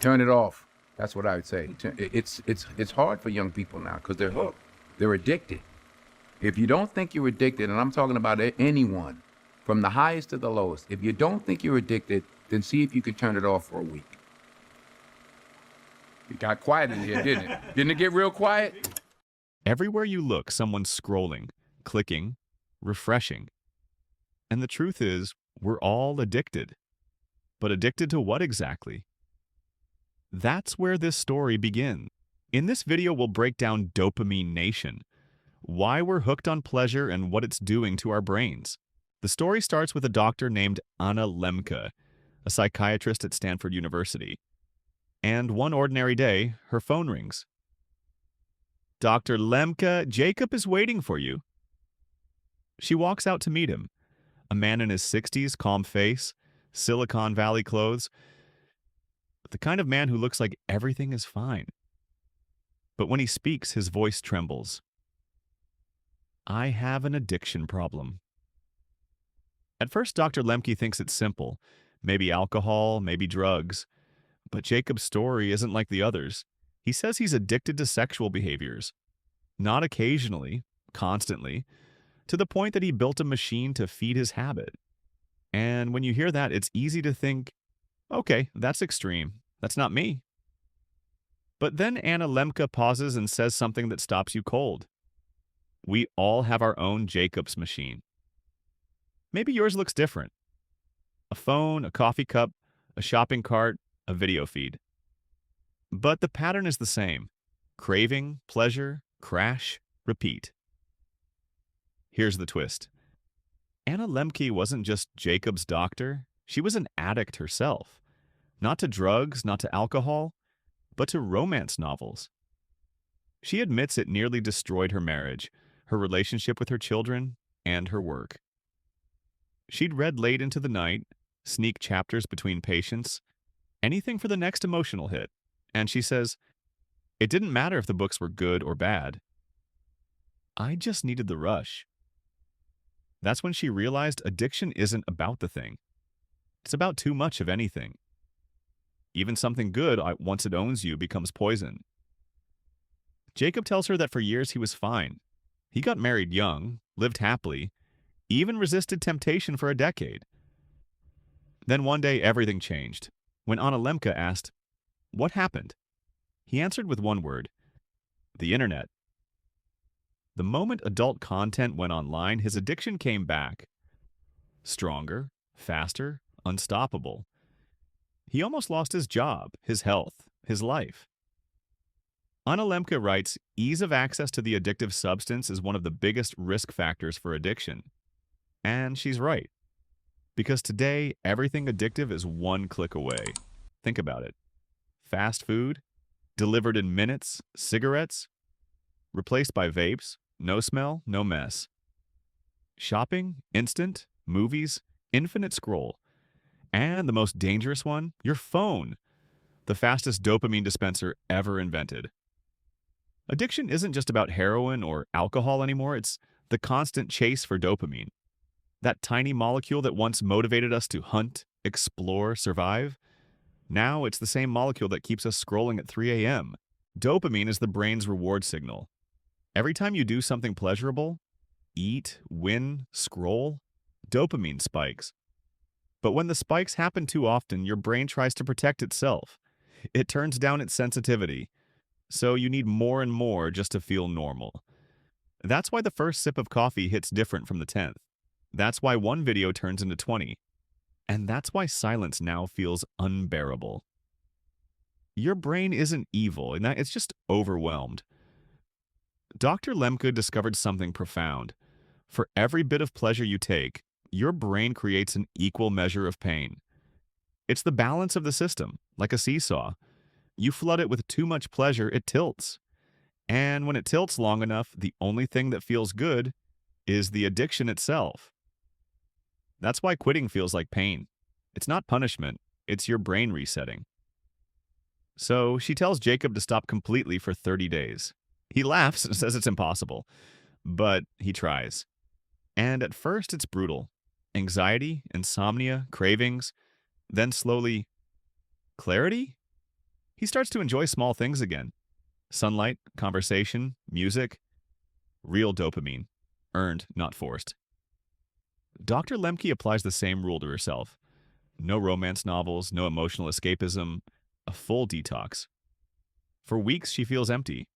Turn it off. That's what I would say. It's hard for young people now because they're hooked. They're addicted. If you don't think you're addicted, and I'm talking about anyone, from the highest to the lowest, if you don't think you're addicted, then see if you can turn it off for a week. It got quiet in here, didn't it? Didn't it get real quiet? Everywhere you look, someone's scrolling, clicking, refreshing. And the truth is, we're all addicted. But addicted to what exactly? That's where this story begins. In this video, we'll break down Dopamine Nation, why we're hooked on pleasure and what it's doing to our brains. The story starts with a doctor named Anna Lembke, a psychiatrist at Stanford University. And one ordinary day, her phone rings. "Dr. Lembke, Jacob is waiting for you." She walks out to meet him, a man in his 60s, calm face, Silicon Valley clothes, the kind of man who looks like everything is fine. But when he speaks, his voice trembles. "I have an addiction problem." At first, Dr. Lemke thinks it's simple. Maybe alcohol, maybe drugs. But Jacob's story isn't like the others. He says he's addicted to sexual behaviors. Not occasionally, constantly, to the point that he built a machine to feed his habit. And when you hear that, it's easy to think, okay, that's extreme. That's not me. But then Anna Lembke pauses and says something that stops you cold. We all have our own Jacob's machine. Maybe yours looks different. A phone, a coffee cup, a shopping cart, a video feed. But the pattern is the same. Craving, pleasure, crash, repeat. Here's the twist. Anna Lembke wasn't just Jacob's doctor. She was an addict herself. Not to drugs, not to alcohol, but to romance novels. She admits it nearly destroyed her marriage, her relationship with her children, and her work. She'd read late into the night, sneak chapters between patients, anything for the next emotional hit. And she says, it didn't matter if the books were good or bad. I just needed the rush. That's when she realized addiction isn't about the thing. It's about too much of anything. Even something good, once it owns you, becomes poison. Jacob tells her that for years he was fine. He got married young, lived happily, even resisted temptation for a decade. Then one day everything changed. When Anna Lembke asked, "What happened?" he answered with one word: the internet. The moment adult content went online, his addiction came back. Stronger, faster, unstoppable. He almost lost his job, his health, his life. Anna Lembke writes, ease of access to the addictive substance is one of the biggest risk factors for addiction. And she's right. Because today, everything addictive is one click away. Think about it. Fast food, delivered in minutes, cigarettes, replaced by vapes, no smell, no mess. Shopping, instant, movies, infinite scroll. And the most dangerous one, your phone, the fastest dopamine dispenser ever invented. Addiction isn't just about heroin or alcohol anymore, it's the constant chase for dopamine. That tiny molecule that once motivated us to hunt, explore, survive. Now it's the same molecule that keeps us scrolling at 3 a.m. Dopamine is the brain's reward signal. Every time you do something pleasurable, eat, win, scroll, dopamine spikes. But when the spikes happen too often, your brain tries to protect itself. It turns down its sensitivity. So you need more and more just to feel normal. That's why the first sip of coffee hits different from the 10th. That's why one video turns into 20. And that's why silence now feels unbearable. Your brain isn't evil, and it's just overwhelmed. Dr. Lembke discovered something profound. For every bit of pleasure you take, your brain creates an equal measure of pain. It's the balance of the system, like a seesaw. You flood it with too much pleasure, it tilts. And when it tilts long enough, the only thing that feels good is the addiction itself. That's why quitting feels like pain. It's not punishment, it's your brain resetting. So she tells Jacob to stop completely for 30 days. He laughs and says it's impossible, but he tries. And at first it's brutal. Anxiety, insomnia, cravings, then slowly, clarity? He starts to enjoy small things again: sunlight, conversation, music, real dopamine, earned, not forced. Dr. Lemke applies the same rule to herself: no romance novels, no emotional escapism, a full detox. For weeks, she feels empty.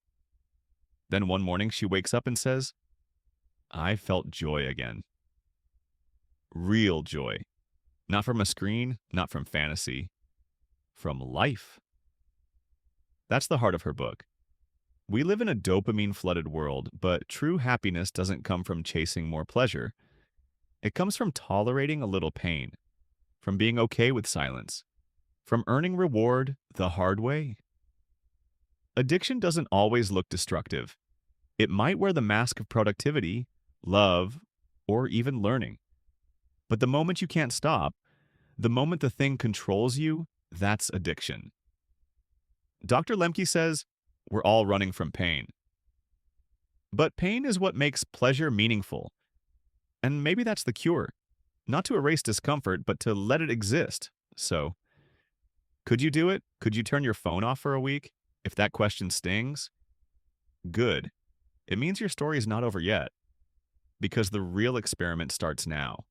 Then one morning, she wakes up and says, I felt joy again. Real joy. Not from a screen, not from fantasy, from life. That's the heart of her book. We live in a dopamine-flooded world, but true happiness doesn't come from chasing more pleasure. It comes from tolerating a little pain, from being okay with silence, from earning reward the hard way. Addiction doesn't always look destructive. It might wear the mask of productivity, love, or even learning. But the moment you can't stop, the moment the thing controls you, that's addiction. Dr. Lemke says we're all running from pain. But pain is what makes pleasure meaningful. And maybe that's the cure. Not to erase discomfort, but to let it exist. So, could you do it? Could you turn your phone off for a week? If that question stings, good. It means your story is not over yet, because the real experiment starts now.